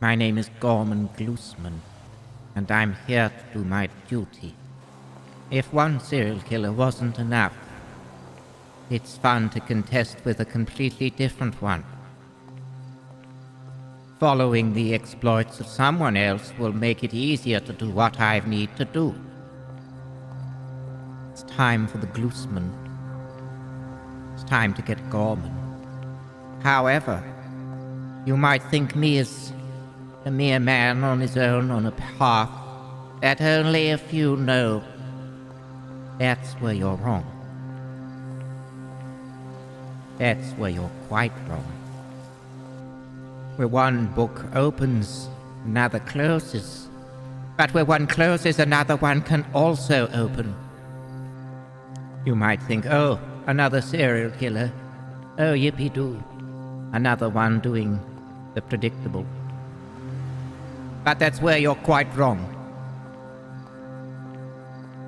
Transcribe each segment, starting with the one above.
My name is Gorman Glusman, and I'm here to do my duty. If one serial killer wasn't enough, it's fun to contest with a completely different one. Following the exploits of someone else will make it easier to do what I need to do. It's time for the Glusman. It's time to get Gorman. However, you might think me as a mere man on his own on a path that only a few know. That's where you're wrong. That's where you're quite wrong. Where one book opens, another closes. But where one closes, another one can also open. You might think, oh, another serial killer. Oh, yippee-doo. Another one doing the predictable. But that's where you're quite wrong.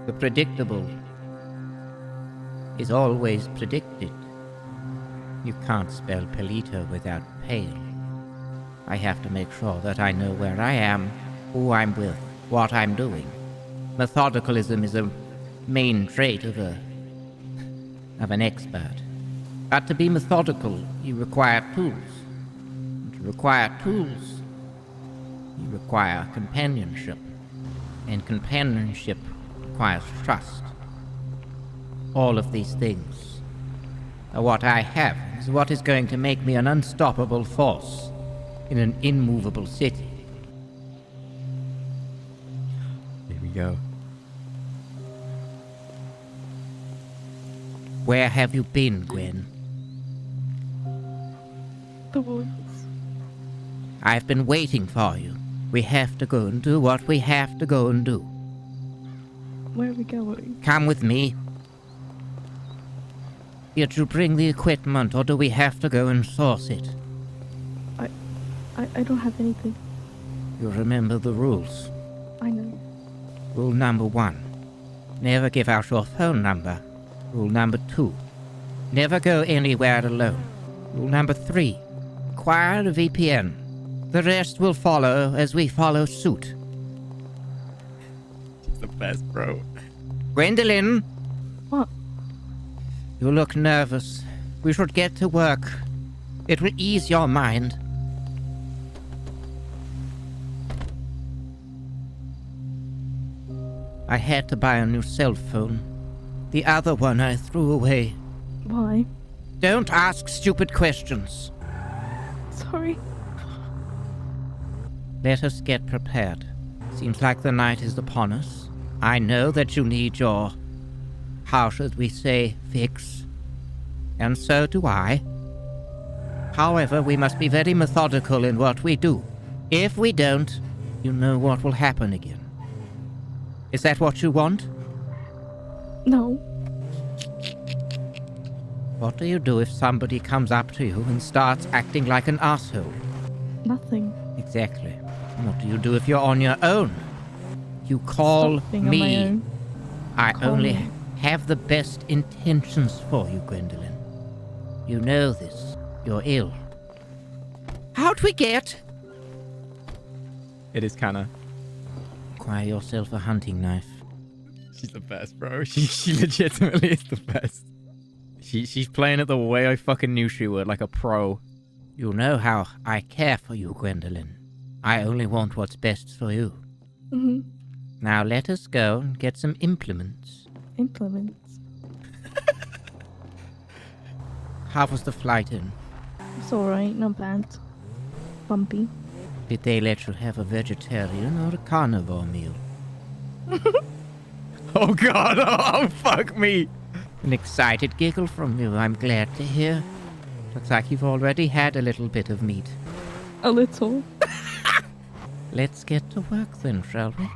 The predictable is always predicted. You can't spell Pelito without pale. I have to make sure that I know where I am, who I'm with, what I'm doing. Methodicalism is a main trait of an expert. But to be methodical, you require tools. And to require tools, you require companionship. And companionship requires trust. All of these things are what I have, is what is going to make me an unstoppable force in an immovable city. Here we go. Where have you been, Gwen? The woods. I've been waiting for you. We have to go and do what we have to go and do. Where are we going? Come with me. Did you bring the equipment, or do we have to go and source it? I don't have anything. You remember the rules. I know. Rule number 1. Never give out your phone number. Rule number 2. Never go anywhere alone. Rule number 3. Acquire a VPN. The rest will follow as we follow suit. She's the best, bro. Gwendolyn! What? You look nervous. We should get to work. It will ease your mind. I had to buy a new cell phone. The other one I threw away. Why? Don't ask stupid questions. Sorry. Let us get prepared. Seems like the night is upon us. I know that you need your, how should we say, fix. And so do I. However, we must be very methodical in what we do. If we don't, you know what will happen again. Is that what you want? No. What do you do if somebody comes up to you and starts acting like an asshole? Nothing. Exactly. What do you do if you're on your own? You call Stop being on my me. own. I Call only me. have the best intentions for you, Gwendolyn. You know this. You're ill. How'd we get? It is kind of... Acquire yourself a hunting knife. She's the best, bro. She legitimately is the best. She's playing it the way I fucking knew she would, like a pro. You know how I care for you, Gwendolyn. I only want what's best for you. Mm-hmm. Now let us go and get some implements. Implements. How was the flight in? It's alright, not bad. Bumpy. Did they let you have a vegetarian or a carnivore meal? Oh god, oh fuck me. An excited giggle from you, I'm glad to hear. Looks like you've already had a little bit of meat. A little. Let's get to work then, shall we?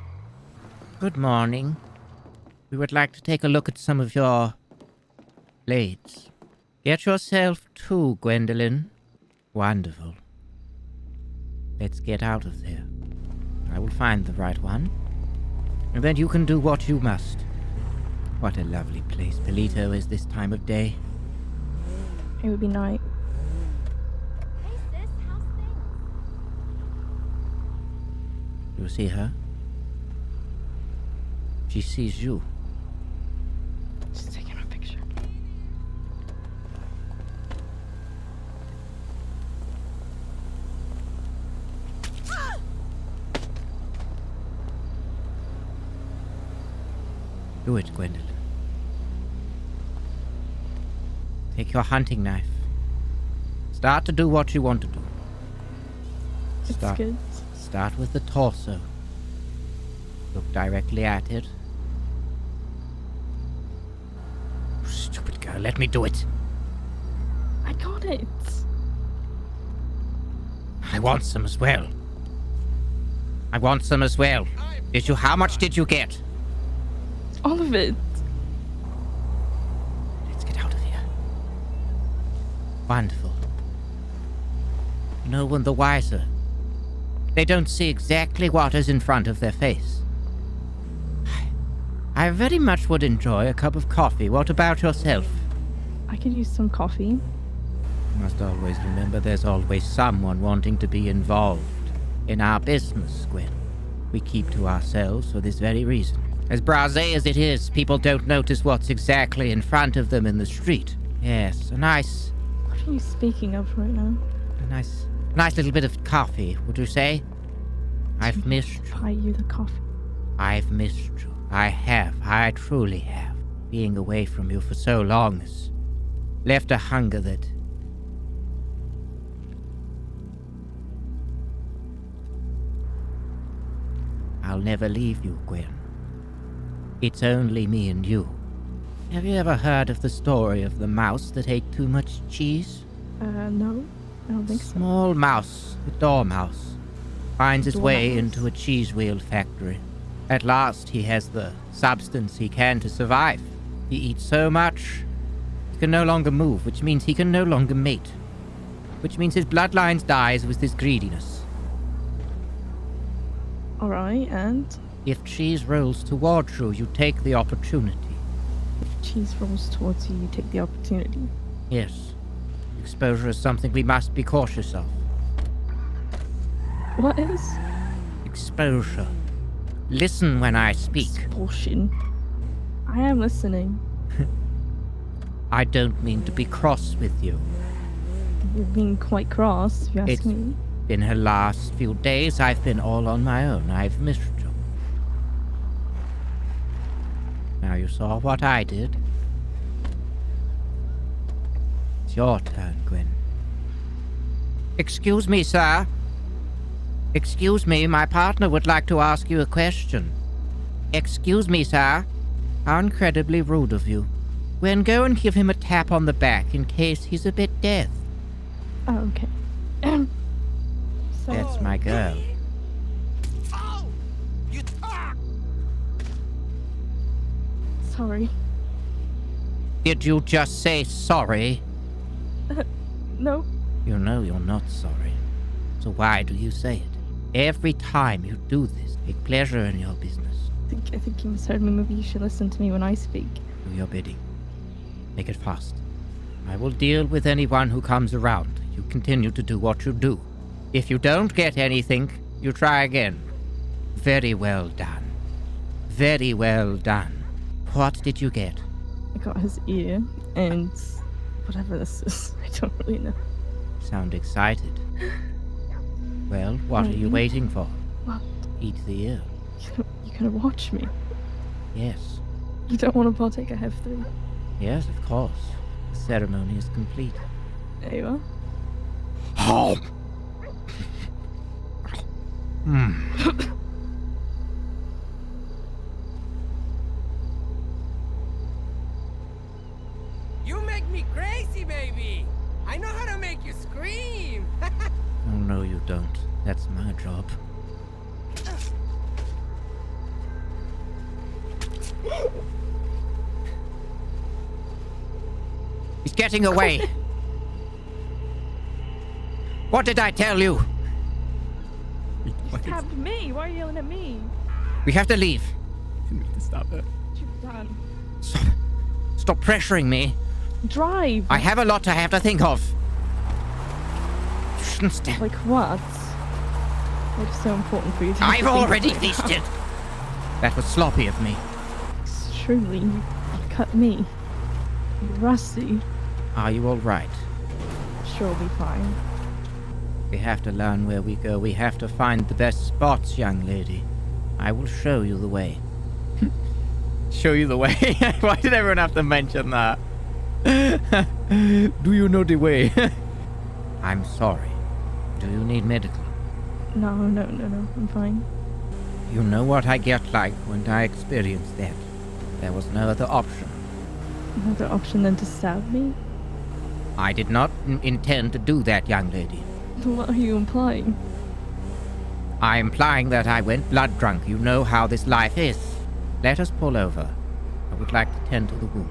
Good morning. We would like to take a look at some of your blades. Get yourself two, Gwendolyn. Wonderful. Let's get out of there. I will find the right one. And then you can do what you must. What a lovely place Pelito is this time of day. It would be night. Hey sis, how's things? You see her? She sees you. She's taking a picture. Do it, Gwendolyn. Take your hunting knife. Start to do what you want to do. It's good. Start with the torso. Look directly at it. Stupid girl, let me do it. I got it. I want some as well. I want some as well. How much did you get? All of it. Let's get out of here. Wonderful. No one the wiser. They don't see exactly what is in front of their face. I very much would enjoy a cup of coffee. What about yourself? I could use some coffee. You must always remember there's always someone wanting to be involved in our business, Gwen. We keep to ourselves for this very reason. As blasé as it is, people don't notice what's exactly in front of them in the street. Yes, a nice What are you speaking of right now? nice little bit of coffee, would you say? I've missed you. Buy you the coffee. I've missed you. I have. I truly have. Being away from you for so long has left a hunger that... I'll never leave you, Gwen. It's only me and you. Have you ever heard of the story of the mouse that ate too much cheese? No. I don't think so. Small mouse, a dormouse, finds his way Dormouse. into a cheese wheel factory. At last, he has the substance he can to survive. He eats so much, he can no longer move, which means he can no longer mate. Which means his bloodlines dies with his greediness. Alright, and? If cheese rolls towards you, you take the opportunity. If cheese rolls towards you, you take the opportunity. Yes. Exposure is something we must be cautious of. What is? Exposure. Listen when I speak. Bullshit. I am listening. I don't mean to be cross with you. You're being quite cross, if you ask It's- me. In her last few days, I've been all on my own. I've missed you. Now you saw what I did. It's your turn, Gwen. Excuse me, sir. Excuse me, my partner would like to ask you a question. Excuse me, sir. How incredibly rude of you. Gwen, go and give him a tap on the back in case he's a bit deaf. Oh, okay. So, That's my girl. Oh! You talk! sorry. Did you just say sorry? No. You know you're not sorry. So why do you say it? Every time you do this, take pleasure in your business. I think you misheard me. Maybe you should listen to me when I speak. Do your bidding. Make it fast. I will deal with anyone who comes around. You continue to do what you do. If you don't get anything, you try again. Very well done. Very well done. What did you get? I got his ear and whatever this is. I don't really know. Sound excited. Well, what are you Mhm. waiting for? What? Eat the ear. You're gonna watch me. Yes. You don't want to partake? I have 3. Yes, of course. The ceremony is complete. There you are. Oh. You make me crazy, baby! I know how to make you scream! Oh, no, you don't. That's my job. He's getting away. What did I tell you? You stabbed me. Why are you yelling at me? We have to leave. You need to stop it. What you've done? Stop pressuring me. Drive. I have a lot I have to think of. You shouldn't stand. Like what? What is so important for you to I've think already right now? feasted. That was sloppy of me. Surely you cut me. You're rusty. Are you all right? Sure, we'll be fine. We have to learn where we go. We have to find the best spots, young lady. I will show you the way. Show you the way. Why did everyone have to mention that? Do you know the way? I'm sorry. Do you need medical? No, I'm fine. You know what I get like when I experience that. There was no other option. Another option than to stab me? I did not intend to do that, young lady. What are you implying? I'm implying that I went blood drunk. You know how this life is. Let us pull over. I would like to tend to the wound.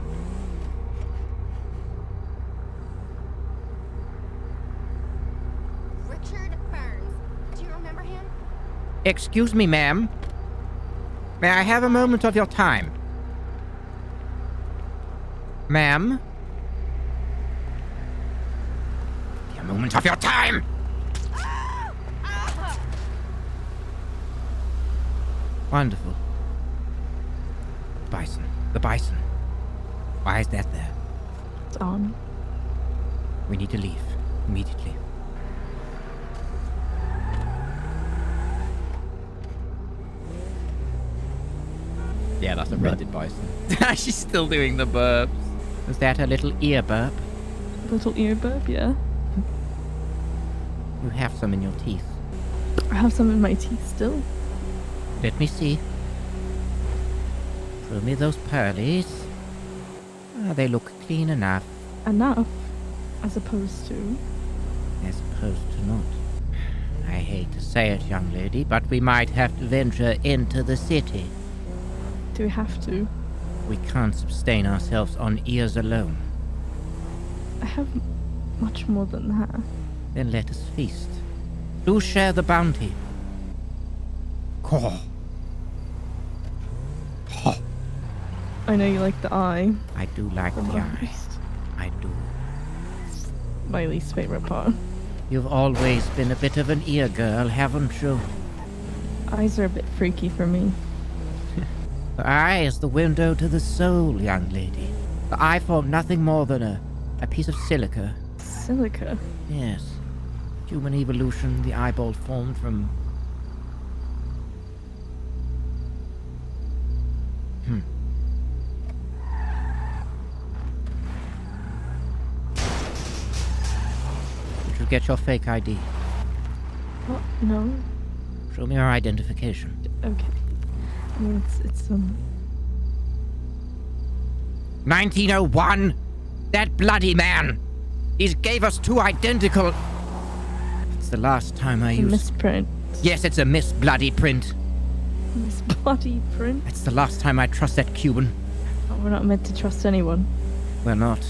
Richard Burns. Do you remember him? Excuse me, ma'am. May I have a moment of your time? Ma'am? A moment of your time! Wonderful. Bison. The bison. Why is that there? It's on. We need to leave. Immediately. Yeah, that's a rented bison. She's still doing the burps. Was that a little ear burp? Little ear burp, yeah. You have some in your teeth. I have some in my teeth still. Let me see. Show me those pearlies. Ah, they look clean enough, Enough. As opposed to... as opposed to not. I hate to say it, young lady, but we might have to venture into the city. Do we have to? We can't sustain ourselves on ears alone. I have much more than that. Then let us feast. Do share the bounty. Caw. I know you like the eye. I do like the from eye. August. I do. My least favorite part. You've always been a bit of an ear girl, haven't you? Eyes are a bit freaky for me. The eye is the window to the soul, young lady. The eye formed nothing more than a piece of silica. Silica. Yes. Human evolution, the eyeball formed from... Did you get your fake ID? What? No? Show me your identification. Okay. I mean, it's 1901! That bloody man! He gave us two identical... It's the last time I a used... misprint. Yes, it's a bloody print. This bloody print. It's the last time I trust that Cuban. Oh, we're not meant to trust anyone. We're not.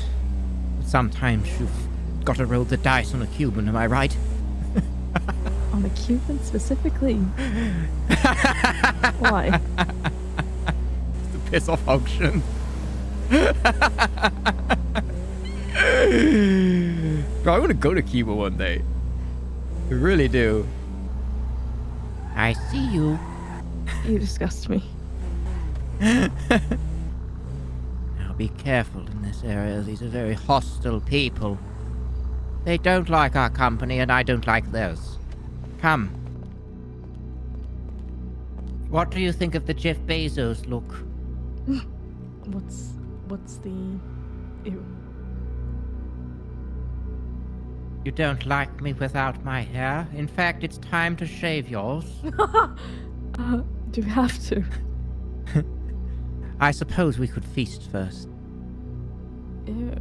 But sometimes you've got to roll the dice on a Cuban, am I right? On a Cuban specifically? Why? The piss off auction. Bro, I want to go to Cuba one day. I really do. I see you. You disgust me. Now be careful in this area. These are very hostile people. They don't like our company, and I don't like theirs. Come. What do you think of the Jeff Bezos look? What's the... Ew. You don't like me without my hair? In fact, it's time to shave yours. Do we have to? I suppose we could feast first. Ew.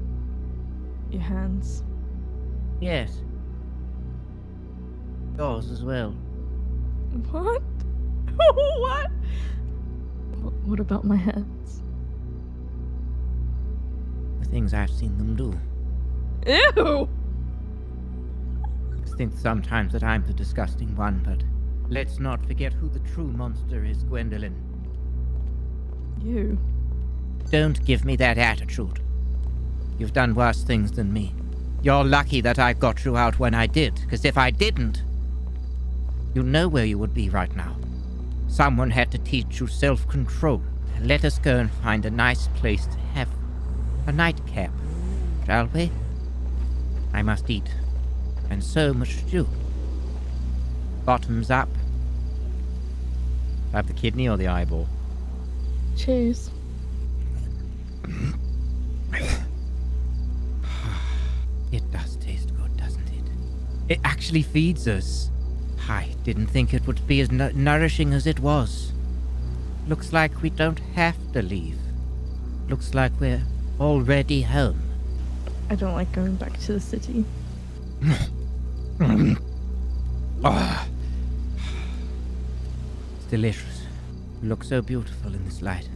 Your hands. Yes. Yours as well. What? What? What about my hands? The things I've seen them do. Ew! I think sometimes that I'm the disgusting one, but let's not forget who the true monster is, Gwendolyn. You. Don't give me that attitude. You've done worse things than me. You're lucky that I got you out when I did, because if I didn't... You know where you would be right now. Someone had to teach you self-control. Let us go and find a nice place to have a nightcap, shall we? I must eat, and so must you. Bottoms up. Have the kidney or the eyeball? Cheers. It does taste good, doesn't it? It actually feeds us. I didn't think it would be as nourishing as it was. Looks like we don't have to leave. Looks like we're already home. I don't like going back to the city. Ah. It's delicious. You look so beautiful in this light.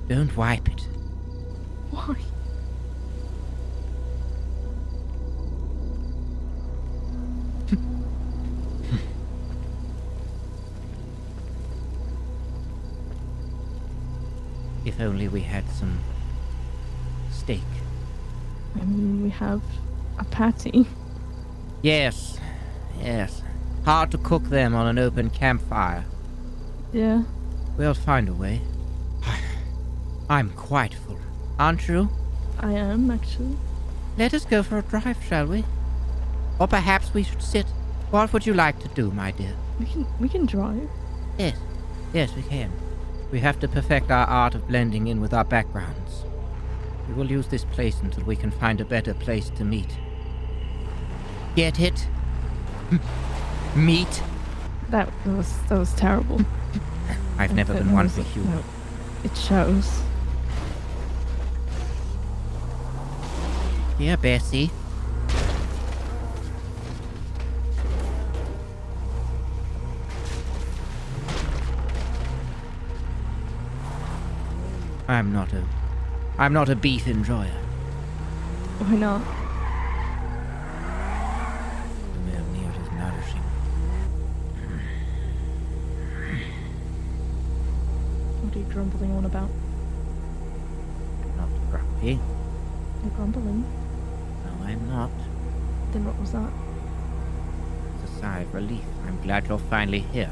Don't wipe it. Why? If only we had some steak. I mean, we have a patty. Yes, yes. Hard to cook them on an open campfire. Yeah. We'll find a way. I'm quite full, aren't you? I am, actually. Let us go for a drive, shall we? Or perhaps we should sit. What would you like to do, my dear? We can drive. Yes, yes, we can. We have to perfect our art of blending in with our backgrounds. We will use this place until we can find a better place to meet. Get it? Meet? That was terrible. I've never been one for humor. No, it shows. Here, Bessie. I'm not a beef enjoyer. Why not? Nowhere near as nourishing. What are you grumbling on about? Not grumpy. You're grumbling? No, I'm not. Then what was that? It's a sigh of relief. I'm glad you're finally here.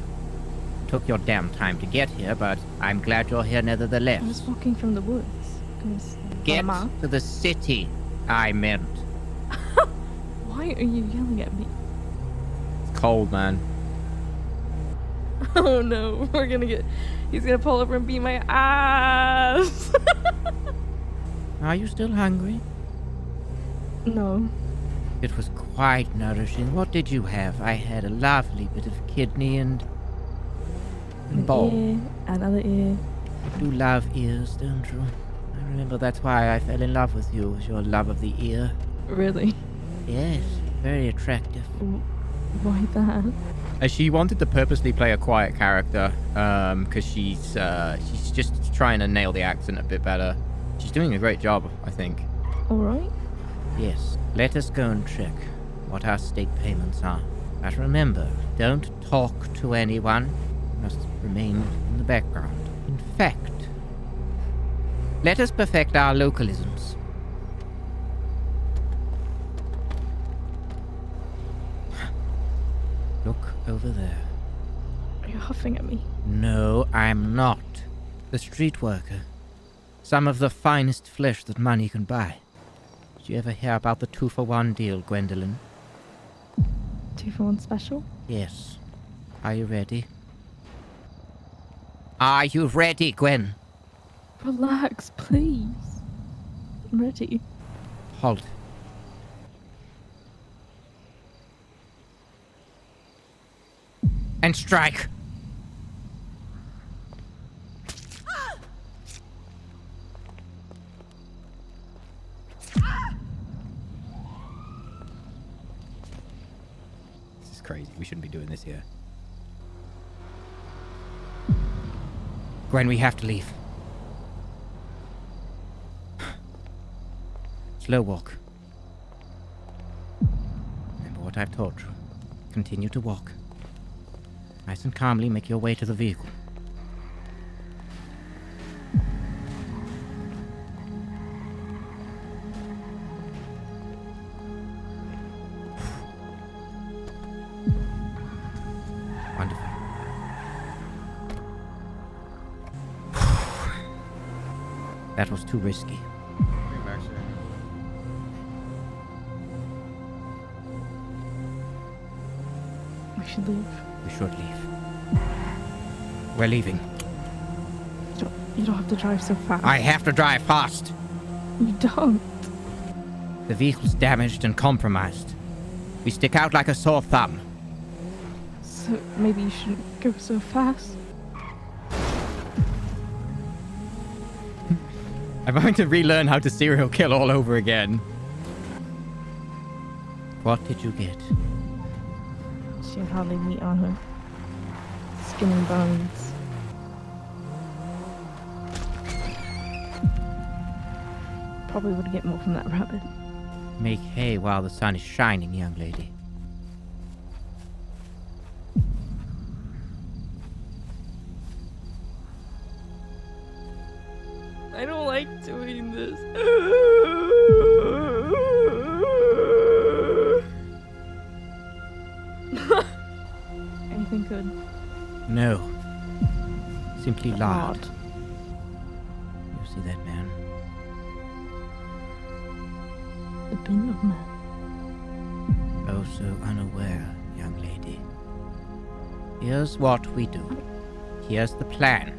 Took your damn time to get here, but I'm glad you're here nevertheless. I was walking from the woods. Get Mama. to the city, I meant. Why are you yelling at me? It's cold, man. Oh no, he's gonna pull over and beat my ass. Are you still hungry? No. It was quite nourishing. What did you have? I had a lovely bit of kidney and ball. Ear, another ear. You do love ears, don't you? I remember that's why I fell in love with you, was your love of the ear. Really? Yes, very attractive. Why that? She wanted to purposely play a quiet character, because she's just trying to nail the accent a bit better. She's doing a great job, I think. Alright. Yes, let us go and check what our state payments are. But remember, don't talk to anyone. You must remain in the background. In fact, let us perfect our localisms. Look over there. Are you huffing at me? No, I'm not. The street worker. Some of the finest flesh that money can buy. Did you ever hear about the 2-for-1 deal, Gwendolyn? 2-for-1 special? Yes. Are you ready? Are you ready, Gwen? Relax, please. I'm ready. Halt. And strike! This is crazy. We shouldn't be doing this here. Gwen, we have to leave. Slow walk. Remember what I've taught you. Continue to walk. Nice and calmly make your way to the vehicle. That was too risky. We should leave. We should leave. We're leaving. You don't have to drive so fast. I have to drive fast. You don't. The vehicle's damaged and compromised. We stick out like a sore thumb. So maybe you shouldn't go so fast. I'm going to relearn how to serial kill all over again. What did you get? She had hardly meat on her. Skin and bones. Probably would get more from that rabbit. Make hay while the sun is shining, young lady. I don't like doing this. Anything good? No. Simply lard. Lard. You see that man? The bin of man. Oh, so unaware, young lady. Here's what we do. Here's the plan.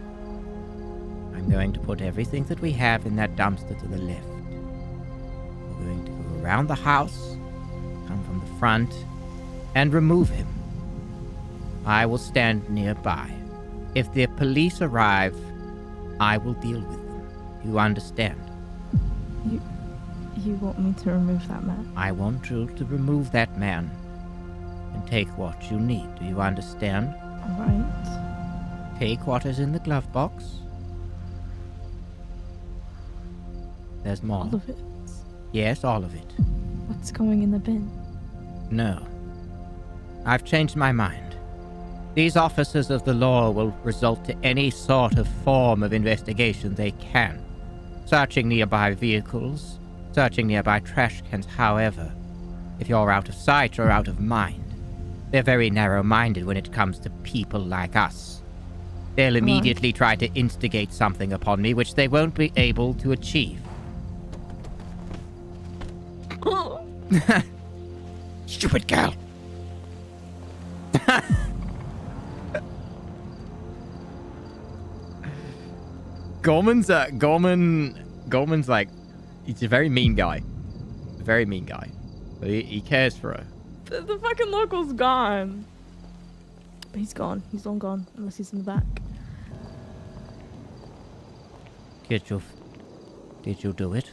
I'm going to put everything that we have in that dumpster to the left. We're going to go around the house, come from the front, and remove him. I will stand nearby. If the police arrive, I will deal with them. You understand? You want me to remove that man? I want you to remove that man and take what you need. Do you understand? Alright. Take what is in the glove box. There's more. All of it. Yes, all of it. What's going in the bin? No. I've changed my mind. These officers of the law will resort to any sort of form of investigation they can. Searching nearby vehicles, searching nearby trash cans. However, if you're out of sight or out of mind, they're very narrow-minded when it comes to people like us. They'll immediately try to instigate something upon me which they won't be able to achieve. Stupid girl. Gorman's like, he's a very mean guy. A very mean guy. But he cares for her. The fucking local's gone. But he's gone. He's long gone. Unless he's in the back. Did you do it?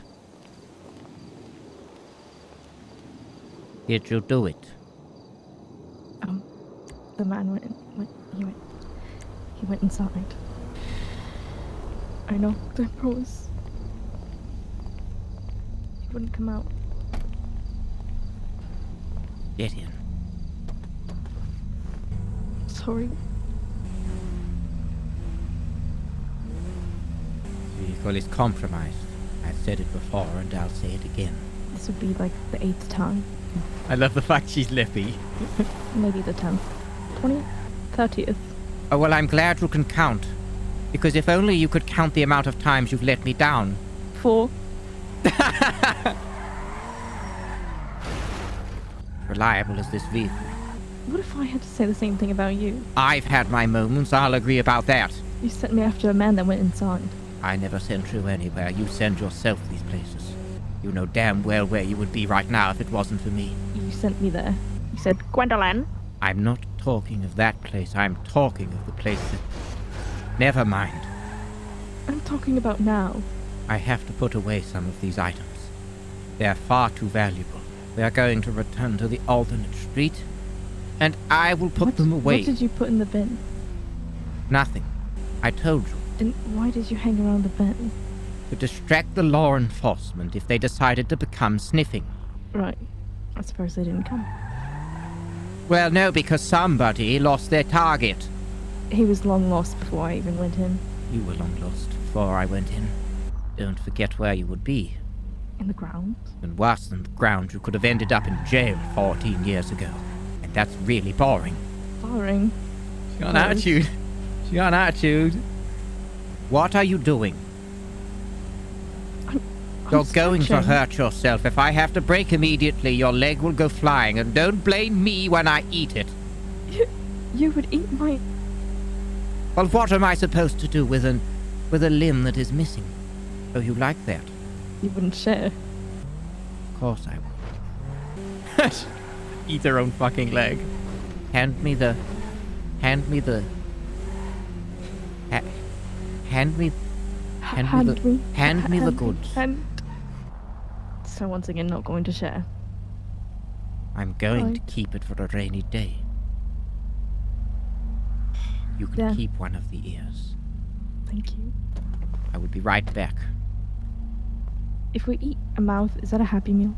Did you do it? The man he went inside. I knocked, I promise. He wouldn't come out. Get in. Sorry. The vehicle is compromised. I've said it before and I'll say it again. This would be like the 8th time. I love the fact she's lippy. Maybe the 10th. 20th? 30th. Oh, well, I'm glad you can count. Because if only you could count the amount of times you've let me down. 4. Reliable as this vehicle. What if I had to say the same thing about you? I've had my moments, I'll agree about that. You sent me after a man that went inside. I never sent you anywhere. You send yourself these places. You know damn well where you would be right now if it wasn't for me. You sent me there. You said, Gwendolyn. I'm not talking of that place. I'm talking of the place that... Never mind. I'm talking about now. I have to put away some of these items. They're far too valuable. We are going to return to the alternate street, and I will put them away. What did you put in the bin? Nothing. I told you. And why did you hang around the bin? To distract the law enforcement if they decided to become sniffing. Right. I suppose they didn't come. Well, no, because somebody lost their target. He was long lost before I even went in. You were long lost before I went in. Don't forget where you would be. In the ground? And worse than the ground, you could have ended up in jail 14 years ago. And that's really boring. Boring. She got an attitude. She got an attitude. What are you doing? You're going to stretching. hurt yourself. If I have to break immediately, your leg will go flying. And don't blame me when I eat it. You would eat my... Well, what am I supposed to do with a limb that is missing? Oh, you like that? You wouldn't share. Of course I will. Eat her own fucking leg. Hand me the Hand me. the goods. So once again, not going to share. I'm going to Right. keep it for a rainy day. You can Yeah. keep one of the ears. Thank you. I will be right back. If we eat a mouth, is that a happy meal?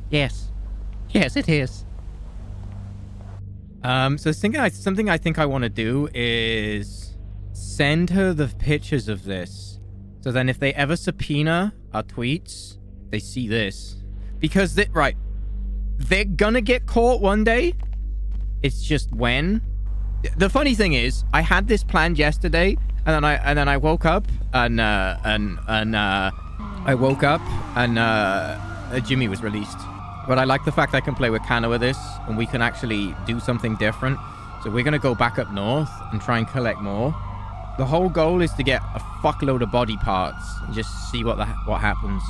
Yes. Yes, it is. So something I think I want to do is send her the pictures of this. So then if they ever subpoena our tweets, they see this. Because they're gonna get caught one day. It's just when. The funny thing is, I had this planned yesterday, and then I woke up and Jimmy was released. But I like the fact I can play with Kana with this, and we can actually do something different. So we're gonna go back up north and try and collect more. The whole goal is to get a fuckload of body parts and just see what happens.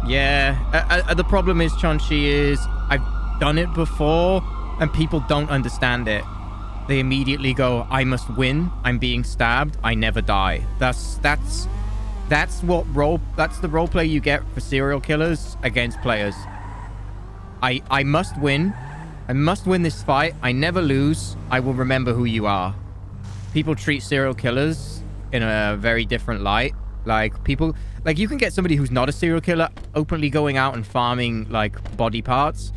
Yeah, the problem is, Chonchi, is I've done it before, and people don't understand it. They immediately go, "I must win. I'm being stabbed. I never die." That's the roleplay you get for serial killers against players. I must win. I must win this fight. I never lose. I will remember who you are. People treat serial killers in a very different light. Like, people... Like, you can get somebody who's not a serial killer openly going out and farming, like, body parts,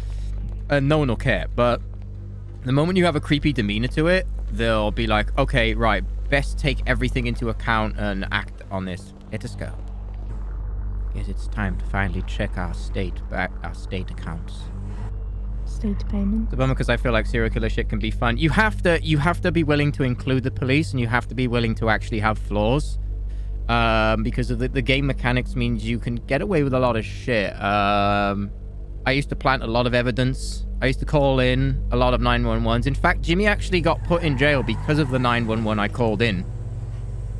and no one will care. But the moment you have a creepy demeanor to it, they'll be like, okay, right, best take everything into account and act on this. Let us go. Guess it's time to finally check our state accounts. State payment. It's a bummer because I feel like serial killer shit can be fun. You have to be willing to include the police, and you have to be willing to actually have flaws. Because of the game mechanics means you can get away with a lot of shit. I used to plant a lot of evidence. I used to call in a lot of 911s. In fact, Jimmy actually got put in jail because of the 911 I called in.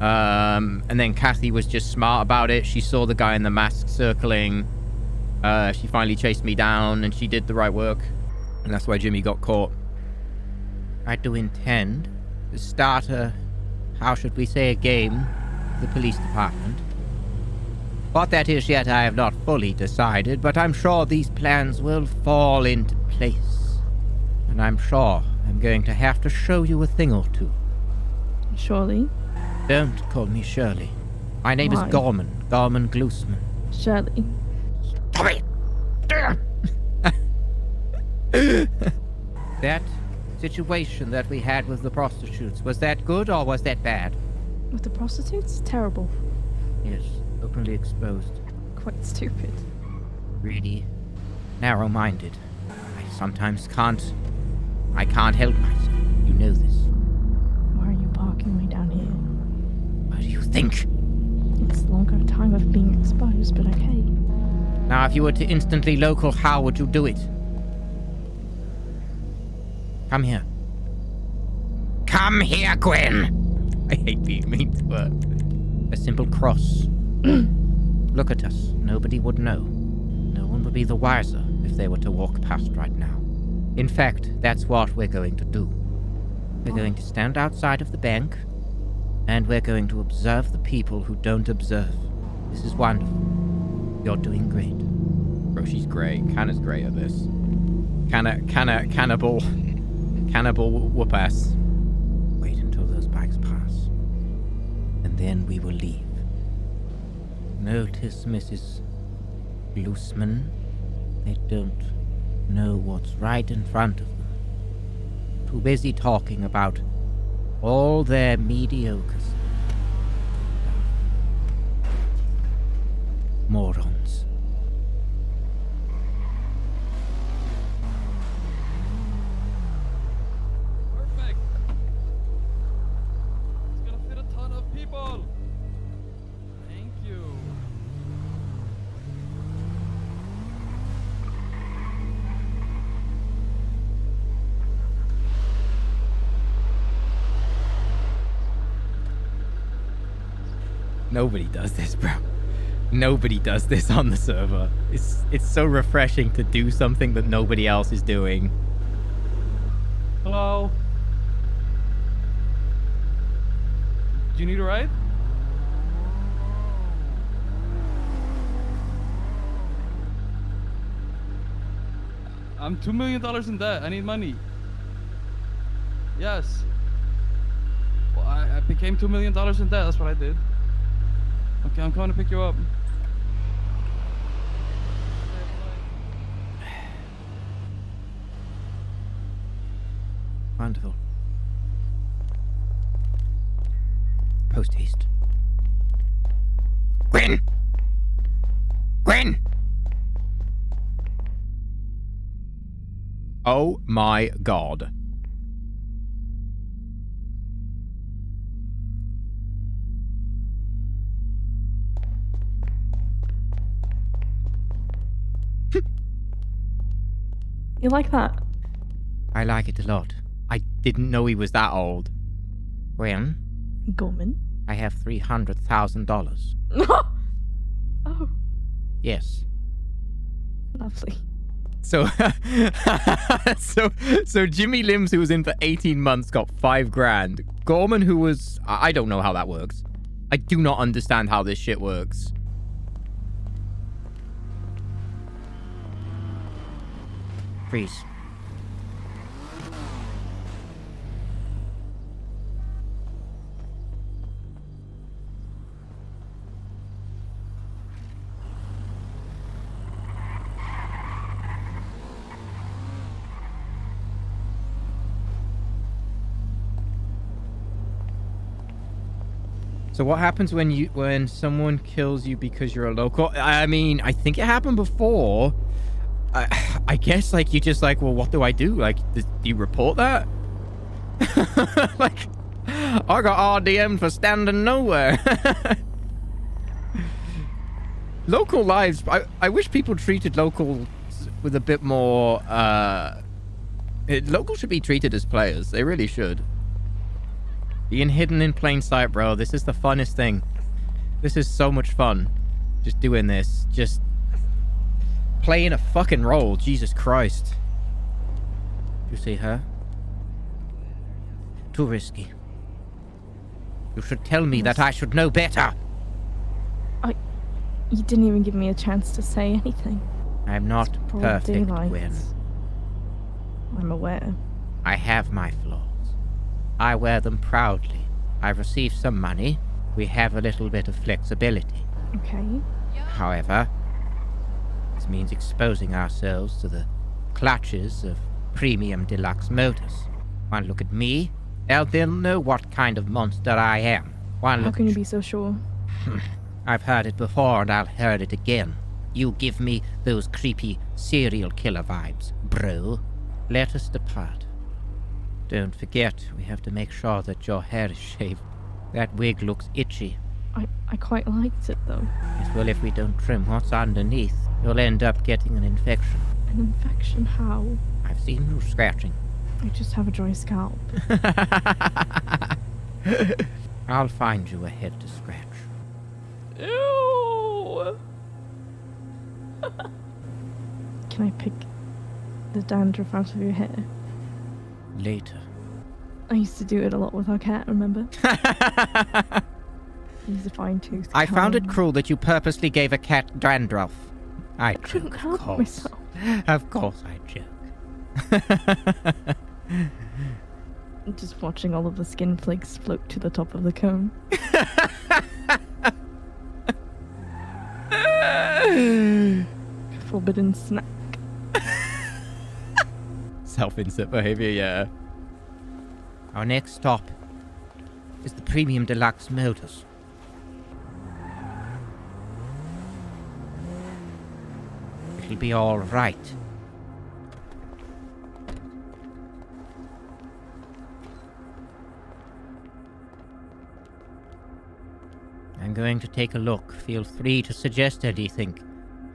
And then Kathy was just smart about it. She saw the guy in the mask circling. She finally chased me down, and she did the right work. And that's why Jimmy got caught. I do intend to start a game, the police department. What that is yet I have not fully decided, but I'm sure these plans will fall into place. And I'm sure I'm going to have to show you a thing or two. Surely. Don't call me Shirley. My name Why? is Gorman. Gorman Glusman. Shirley. Stop it! That situation that we had with the prostitutes, was that good or was that bad? With the prostitutes? Terrible. Yes, openly exposed. Quite stupid. Really narrow-minded. I sometimes can't help myself. You know this. Why are you parking way down here? What do you think? It's longer time of being exposed, but okay. Now, if you were to instantly local, how would you do it? Come here. Come here, Gwen! I hate being mean to her. A simple cross. Look at us. Nobody would know. No one would be the wiser if they were to walk past right now. In fact, that's what we're going to do. We're going to stand outside of the bank, and we're going to observe the people who don't observe. This is wonderful. You're doing great. Bro, she's great. Kana's great at this. Cannibal whoop ass. Wait until those bikes pass, and then we will leave. Notice, Mrs. Glusman, they don't know what's right in front of them. Too busy talking about all their mediocres. Morons. Nobody does this, bro. Nobody does this on the server. It's so refreshing to do something that nobody else is doing. Hello? Do you need a ride? I'm $2 million in debt. I need money. Yes. Well, I became $2 million in debt. That's what I did. Okay, I'm coming to pick you up. Wonderful. Post haste. Gwen! Gwen! Oh my god. You like that? I like it a lot. I didn't know he was that old. Gwen, Gorman? I have $300,000. Oh, Yes. lovely. So, so Jimmy Limbs, who was in for 18 months, got $5,000. Gorman, who was... I don't know how that works. I do not understand how this shit works. Freeze. So what happens when someone kills you because you're a local? I mean, I think it happened before. I guess, like, you just like, well, what do I do? Like, do you report that? Like, I got RDM'd for standing nowhere. Local lives, I wish people treated locals with a bit more, locals should be treated as players. They really should. Being hidden in plain sight, bro. This is the funnest thing. This is so much fun. Just doing this. Just playing a fucking role. Jesus Christ. You see her? Too risky. You should tell me that I should know better. You didn't even give me a chance to say anything. I'm not Broad perfect, daylight. Gwen. I'm aware. I have my flaws. I wear them proudly. I've received some money. We have a little bit of flexibility. Okay. However, this means exposing ourselves to the clutches of premium deluxe motors. One look at me, they'll know what kind of monster I am. One How look can at you be so sure? I've heard it before and I'll hear it again. You give me those creepy serial killer vibes, bro. Let us depart. Don't forget, we have to make sure that your hair is shaved. That wig looks itchy. I quite liked it, though. Yes, well, if we don't trim what's underneath, you'll end up getting an infection. An infection? How? I've seen you scratching. I just have a dry scalp. I'll find you a head to scratch. Ew! Can I pick the dandruff out of your hair? Later. I used to do it a lot with our cat, remember? Use a fine tooth. I found it cruel that you purposely gave a cat dandruff. I couldn't joke, help of course. myself. Of course I joke. Just watching all of the skin flakes float to the top of the cone. Forbidden snack. Self-insert behavior, yeah. Our next stop is the Premium Deluxe Motors. It'll be all right. I'm going to take a look. Feel free to suggest anything.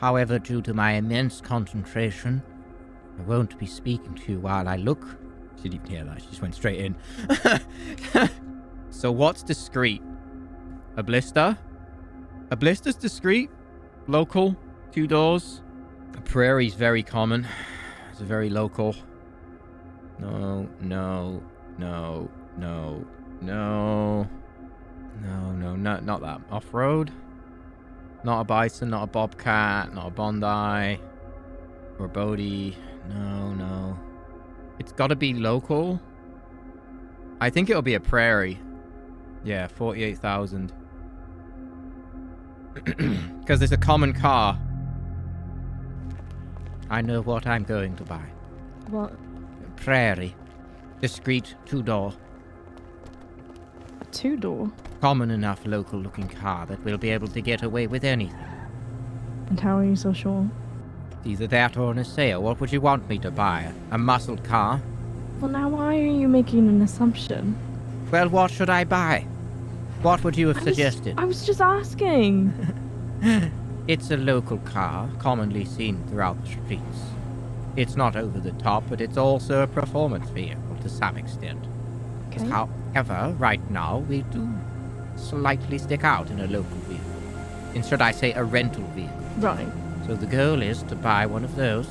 However, due to my immense concentration, I won't be speaking to you while I look. She didn't hear that. She just went straight in. So what's discreet? A blister? A blister's discreet. Local. 2 doors. A prairie's very common. It's a very local. No, no, no, no, no. No, not that. Off-road. Not a bison, not a bobcat, not a Bondi. Or a Bodie. No. It's gotta be local. I think it'll be a prairie. Yeah, 48,000. Because it's a common car. I know what I'm going to buy. What? Prairie. Discreet 2-door. A 2-door? Common enough local looking car that will be able to get away with anything. And how are you so sure? Either that or a sale. What would you want me to buy? A muscled car? Well, now why are you making an assumption? Well, what should I buy? What would you have suggested? I was just asking. It's a local car, commonly seen throughout the streets. It's not over the top, but it's also a performance vehicle to some extent. Okay. However, right now, we do slightly stick out in a local vehicle. And should I say a rental vehicle? Right. So the goal is to buy one of those.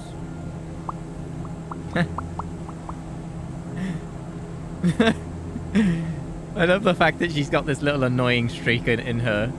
I love the fact that she's got this little annoying streak in her.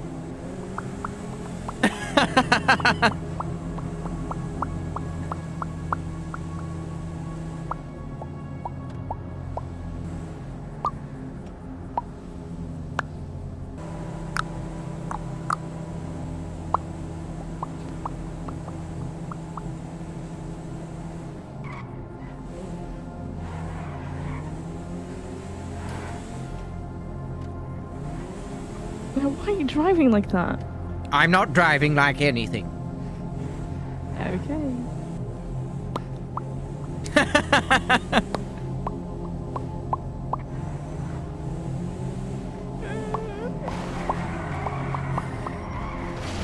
Now, why are you driving like that? I'm not driving like anything. Okay.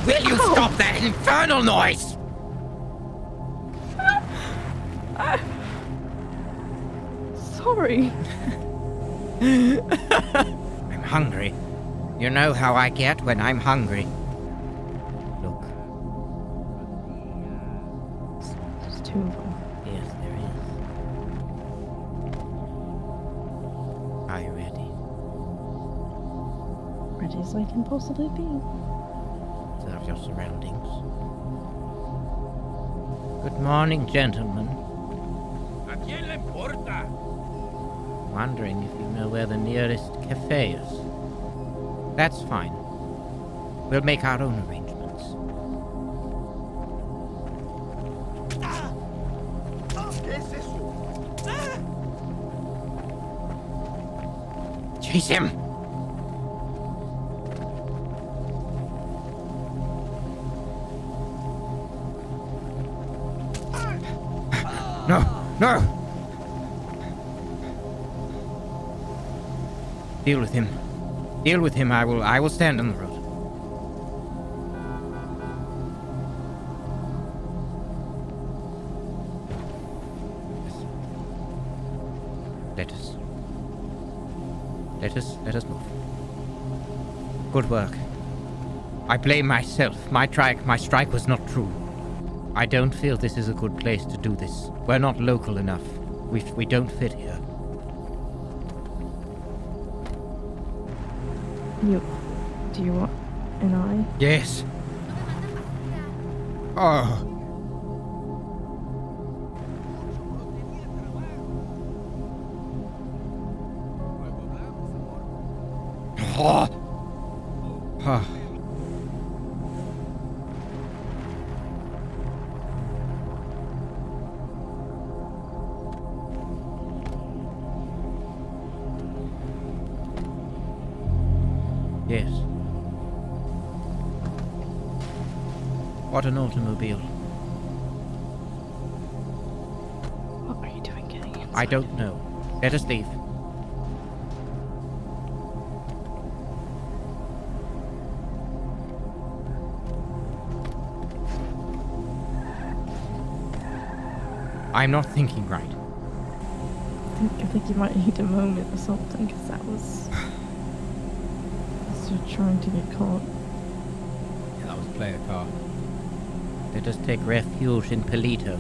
Will you stop that infernal noise? Sorry. I'm hungry. You know how I get when I'm hungry. Look. There's 2 of them. Yes, there is. Are you ready? Ready as I can possibly be. Observe your surroundings. Good morning, gentlemen. ¿A quién le importa? Wondering if you know where the nearest cafe is. That's fine. We'll make our own arrangements. ¿Qué es eso? Chase him! No! No! Deal with him. Deal with him. I will stand on the road. Let us move. Good work. I blame myself. My strike was not true. I don't feel this is a good place to do this. We're not local enough. We don't fit here. Do you want an eye? Yes. Oh. Oh. Oh. Yes. What an automobile. What are you doing getting inside? I don't know. Let us leave. I'm not thinking right. I think you might need a moment or something, because that was... you're trying to get caught. player car. Let us take refuge in Palito.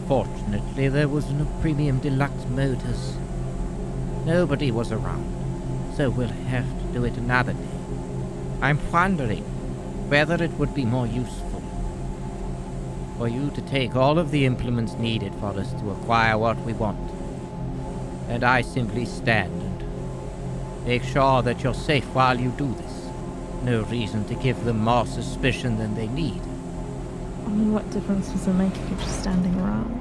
Fortunately, there was no premium deluxe motors. Nobody was around, so we'll have to do it another day. I'm wondering whether it would be more useful for you to take all of the implements needed for us to acquire what we want, and I simply stand and make sure that you're safe while you do this. No reason to give them more suspicion than they need. I mean, what difference does it make if you're just standing around?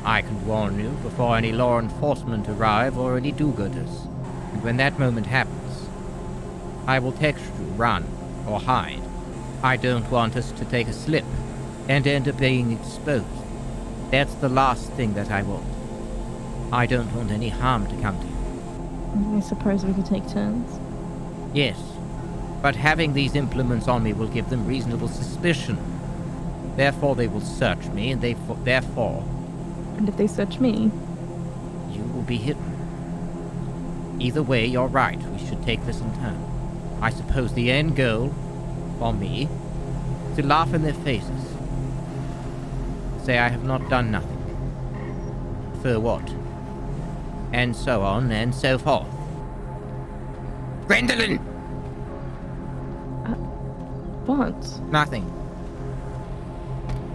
I can warn you before any law enforcement arrive or any do-gooders. And when that moment happens, I will text you, run, or hide. I don't want us to take a slip and end up being exposed. That's the last thing that I want. I don't want any harm to come to you. I suppose we could take turns. Yes, but having these implements on me will give them reasonable suspicion. Therefore, they will search me, and therefore... And if they search me? You will be hidden. Either way, you're right. We should take this in turn. I suppose the end goal, for me, is to laugh in their faces. Say I have not done nothing. For what? And so on, and so forth. Gwendolyn! What? Nothing.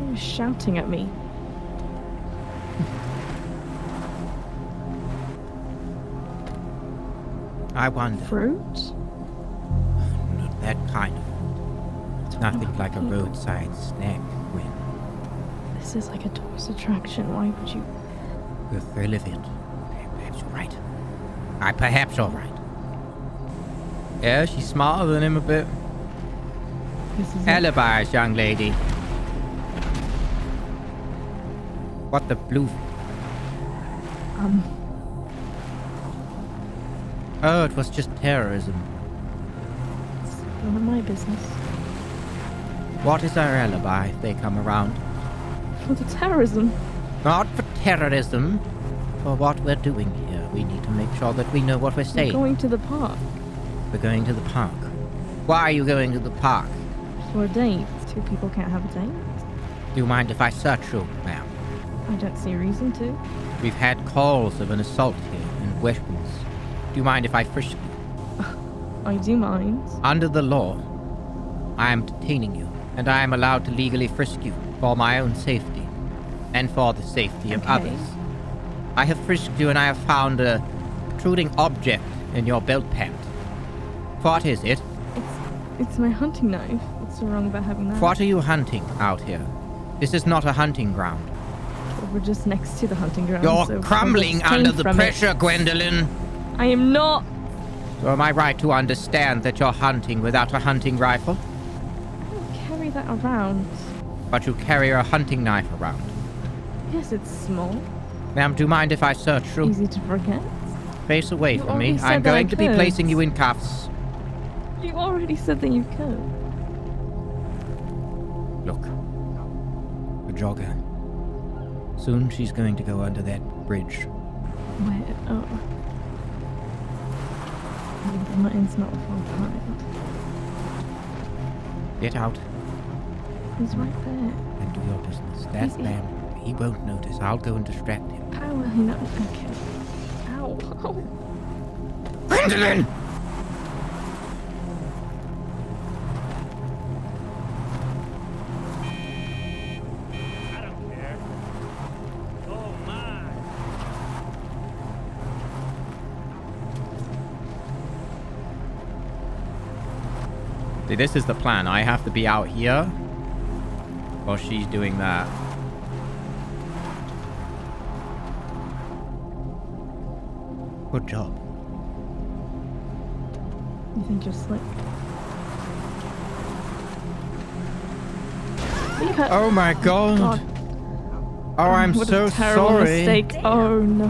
He was shouting at me. I wonder. Fruit? Not that kind of food. It's nothing like a roadside snack, Gwen. This is like a tourist attraction. Why would you? The thrill of it. Perhaps you're right. Perhaps you're right. Yeah, she's smarter than him a bit. This is Alibis, young lady. What the blue... Oh, it was just terrorism. It's none of my business. What is our alibi if they come around? For the terrorism. Not for terrorism. For what we're doing here. We need to make sure that we know what we're We're saying. going to the park. We're going to the park. Why are you going to the park? For a date. Two people can't have a date. Do you mind if I search you, ma'am? I don't see a reason to. We've had calls of an assault here and weapons. Do you mind if I frisk you? I do mind. Under the law, I am detaining you, and I am allowed to legally frisk you for my own safety and for the safety of Okay. others. I have frisked you and I have found a protruding object in your belt pant. What is it? It's my hunting knife. What's so wrong about having that? What are you hunting out here? This is not a hunting ground. Well, we're just next to the hunting ground. You're so crumbling we'll under abstain the from pressure, it. Gwendolyn. I am not. So am I right to understand that you're hunting without a hunting rifle? I don't carry that around. But you carry a hunting knife around. Yes, it's small. Ma'am, do you mind if I search you? Easy to forget. Face away You from me. already said I'm that I going to be could. placing you in cuffs. You already said that you could. Look. A jogger. Soon she's going to go under that bridge. Where? Oh. The mountain's not far behind. Get out He's right there. and do your business. That He's- man, he won't notice. I'll go and distract him. How will he know? Okay. Ow. Ow. Gwendolyn! I don't care. Oh my. See, this is the plan. I have to be out here while she's doing that. Good job. You think you're slick? Leave her. Oh my god. God. Oh, I'm What so a terrible sorry. mistake. Oh no.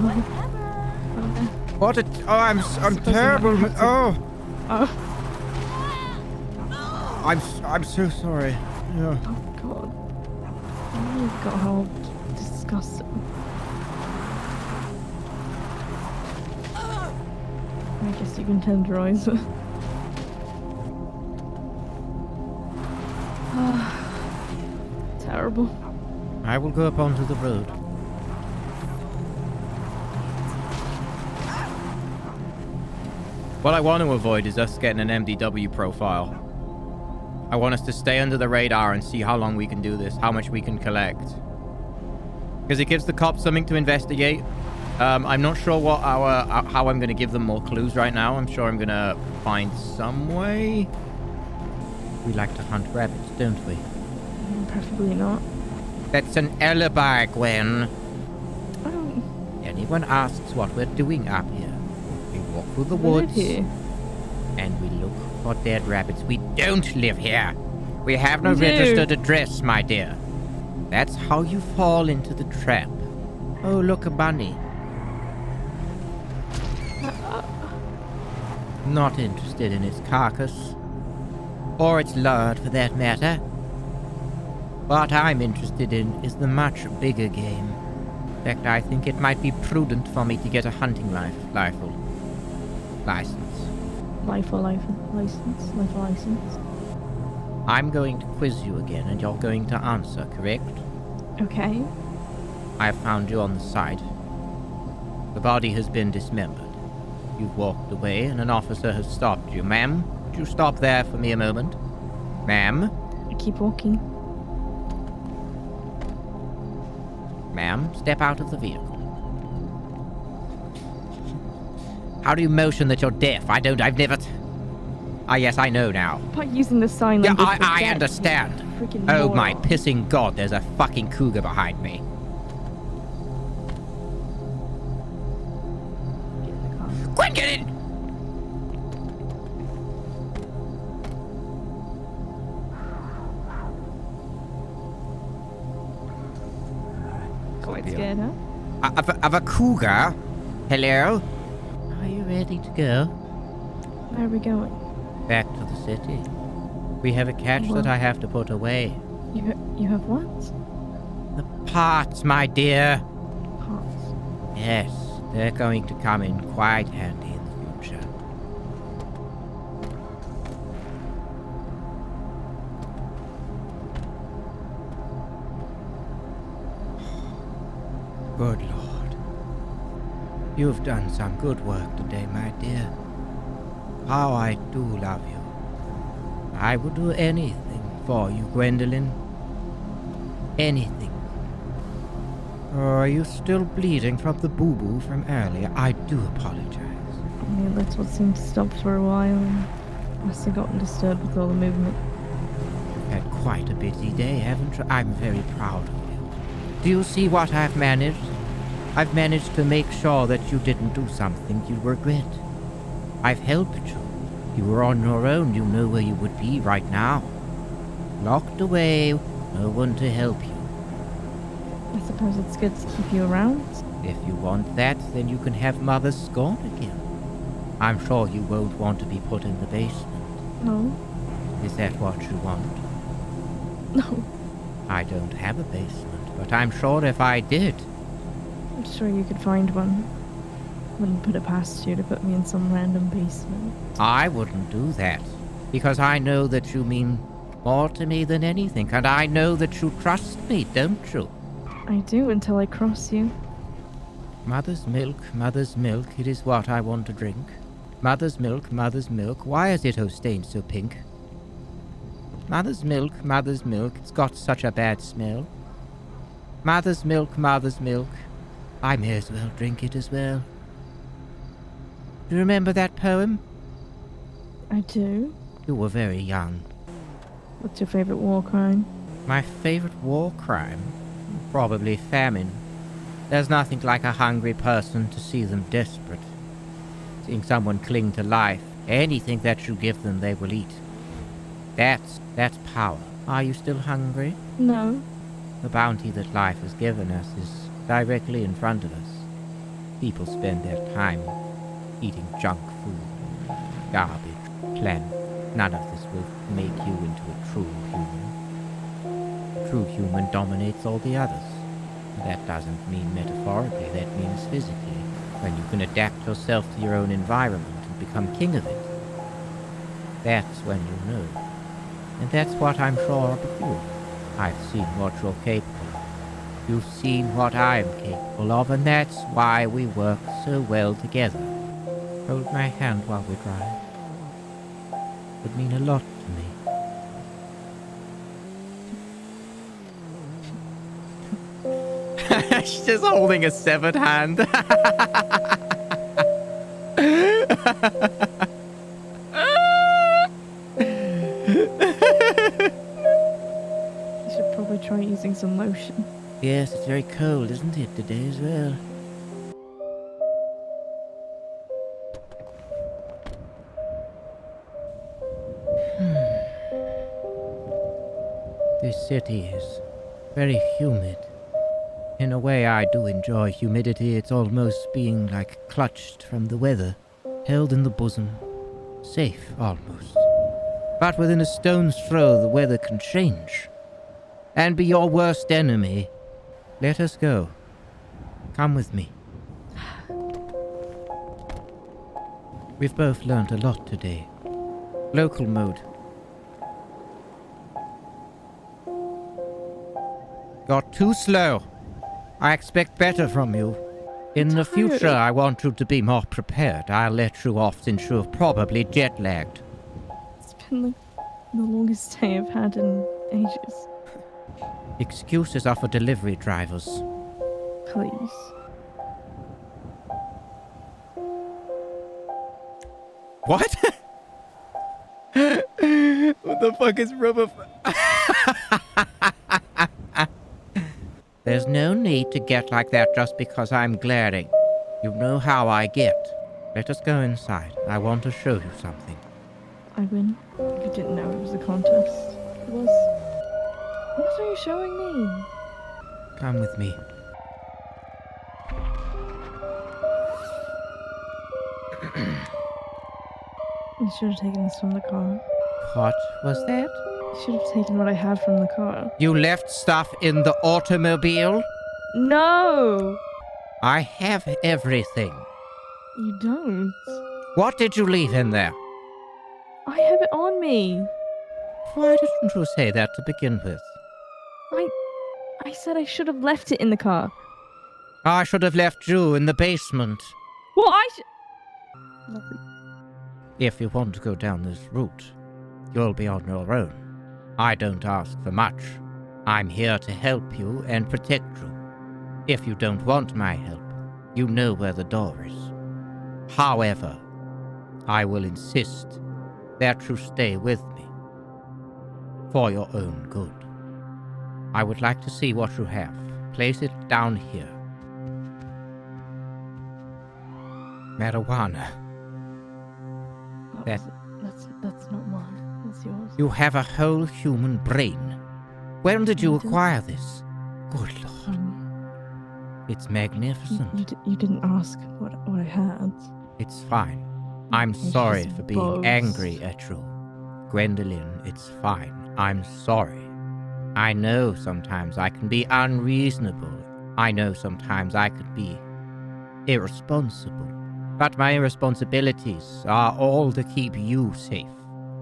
What a... Oh, I'm Supposed to terrible. not have to- Oh, Oh, I'm so sorry. Yeah. oh god. Oh my god, how disgusting. I guess you can tenderize it. trouble. I will go up onto the road. What I want to avoid is us getting an MDW profile. I want us to stay under the radar and see how long we can do this, how much we can collect. Because it gives the cops something to investigate. I'm not sure what how I'm going to give them more clues right now. I'm sure I'm going to find some way. We like to hunt rabbits, don't we? Preferably not. That's an alibi, Gwen. Oh, Anyone asks what we're doing up here, we walk through the we live woods here. and we look for dead rabbits. We don't live here. We have no We do. registered address, my dear. That's how you fall into the trap. Oh, look, a bunny. Not interested in its carcass. Or its lard, for that matter. What I'm interested in is the much bigger game. In fact, I think it might be prudent for me to get a hunting rifle license. License. I'm going to quiz you again, and you're going to answer, correct? Okay. I have found you on the site. The body has been dismembered. You've walked away, and an officer has stopped you. Ma'am, would you stop there for me a moment? Ma'am? I keep walking. Ma'am, step out of the vehicle. How do you motion that you're deaf? I've never... Ah, yes, I know now. By using the sign Yeah, language. I for understand. deaf, you freaking Oh my moron. pissing god, there's a fucking cougar behind me. Get in the car. Gwen, get in! Quite scared, huh? Of a cougar? Hello? Are you ready to go? Where are we going? Back to the city. We have a catch that I have to put away. You have what? The parts, my dear. Parts. Yes, they're going to come in quite handy in the future. Good Lord. You've done some good work today, my dear. How I do love you. I would do anything for you, Gwendolyn. Anything. Are you still bleeding from the boo-boo from earlier? I do apologize. Yeah, that's what seemed to stop for a while. Must have gotten disturbed with all the movement. You've had quite a busy day, haven't you? I'm very proud of you. Do you see what I've managed? I've managed to make sure that you didn't do something you'd regret. I've helped you. You were on your own. You know where you would be right now. Locked away, no one to help you. I suppose it's good to keep you around. If you want that, then you can have Mother's scorn again. I'm sure you won't want to be put in the basement. No. Is that what you want? No. I don't have a basement, but I'm sure if I did... I'm sure you could find one. Wouldn't put it past you to put me in some random basement. I wouldn't do that, because I know that you mean more to me than anything, and I know that you trust me, don't you? I do until I cross you. Mother's milk, it is what I want to drink. Mother's milk, why is it stained so pink? Mother's milk, it's got such a bad smell. Mother's milk, I may as well drink it as well. Do you remember that poem? I do. You were very young. What's your favorite war crime? My favorite war crime? Probably famine. There's nothing like a hungry person to see them desperate. Seeing someone cling to life, anything that you give them they will eat. That's power. Are you still hungry? No. The bounty that life has given us is directly in front of us. People spend their time eating junk food, garbage, plant. None of this will make you into a true human. A true human dominates all the others. That doesn't mean metaphorically, that means physically. When you can adapt yourself to your own environment and become king of it. That's when you know. And that's what I'm sure of you. I've seen what you're capable of. You've seen what I'm capable of, and that's why we work so well together. Hold my hand while we drive. Would mean a lot to me. She's just holding a severed hand. You should probably try using some lotion. Yes, it's very cold, isn't it, today as well? This city is very humid. In a way, I do enjoy humidity. It's almost being like clutched from the weather, held in the bosom, safe almost. But within a stone's throw, the weather can change and be your worst enemy. Let us go. Come with me. We've both learned a lot today. Local mode. You're too slow. I expect better from you. In the future, I want you to be more prepared. I'll let you off since you're probably jet-lagged. It's been like the longest day I've had in ages. Excuses are for delivery drivers. Please. What? What the fuck is rubber? There's no need to get like that just because I'm glaring. You know how I get. Let us go inside. I want to show you something. I win. If you didn't know it was a contest. It was. What are you showing me? Come with me. You should have taken this from the car. What was that? You should have taken what I had from the car. You left stuff in the automobile? No! I have everything. You don't. What did you leave in there? I have it on me. Why didn't you say that to begin with? I said I should have left it in the car. I should have left you in the basement. Well, Lovely. If you want to go down this route, you'll be on your own. I don't ask for much. I'm here to help you and protect you. If you don't want my help, you know where the door is. However, I will insist that you stay with me. For your own good. I would like to see what you have. Place it down here. Marijuana. That- That's not mine. That's yours. You have a whole human brain. When did you I didn't- acquire this? Good Lord. It's magnificent. You didn't ask what I had. It's fine. I'm You sorry just for being boast. angry at you. Gwendolyn, it's fine. I'm sorry. I know sometimes I can be unreasonable. I know sometimes I could be irresponsible. But my responsibilities are all to keep you safe.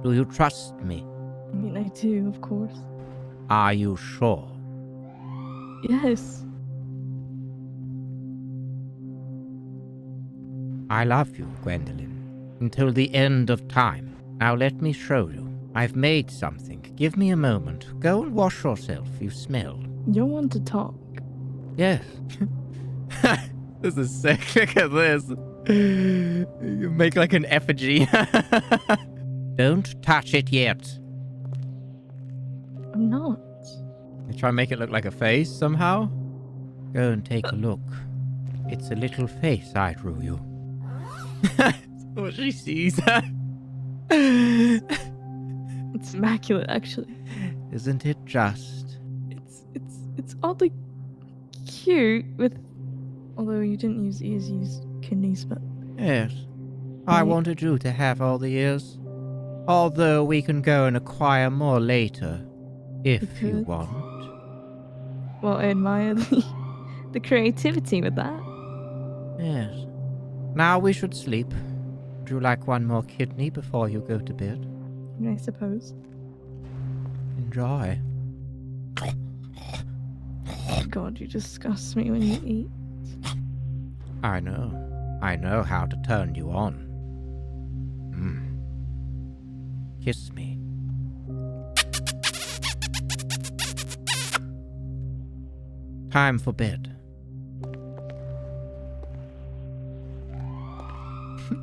Do you trust me? I mean, I do, of course. Are you sure? Yes. I love you, Gwendolyn, until the end of time. Now let me show you. I've made something. Give me a moment. Go and wash yourself. You smell. You're one to talk. Yes. This is sick. Look at this. You make like an effigy. Don't touch it yet. I'm not. You try and make it look like a face somehow. Go and take a look. It's a little face I drew you. That's what she sees. It's immaculate, actually. Isn't it just? It's oddly cute with. Although you didn't use ears, you used kidneys, but Yes. I Right. wanted you to have all the ears. Although we can go and acquire more later. If you could. want. well, I admire the creativity with that. Yes. Now we should sleep. Would you like one more kidney before you go to bed? I suppose. Enjoy. God, you disgust me when you eat. I know. I know how to turn you on. Kiss me. Time for bed.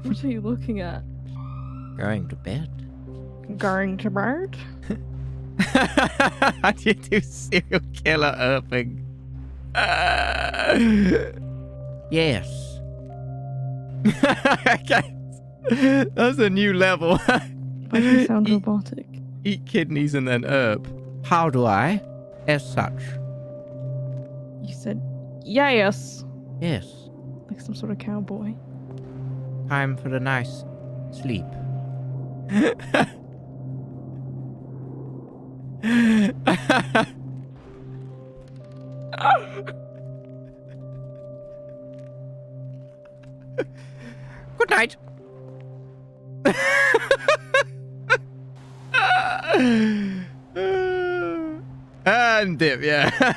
What are you looking at? Going to bed. Going to bed? How do you do serial killer irping? Yes. I can't. That's a new level. Why do you sound robotic? Eat kidneys and then erp. How do I? As such. You said yes, Yes. like some sort of cowboy. Time for a nice sleep. Good night. And dip, yeah.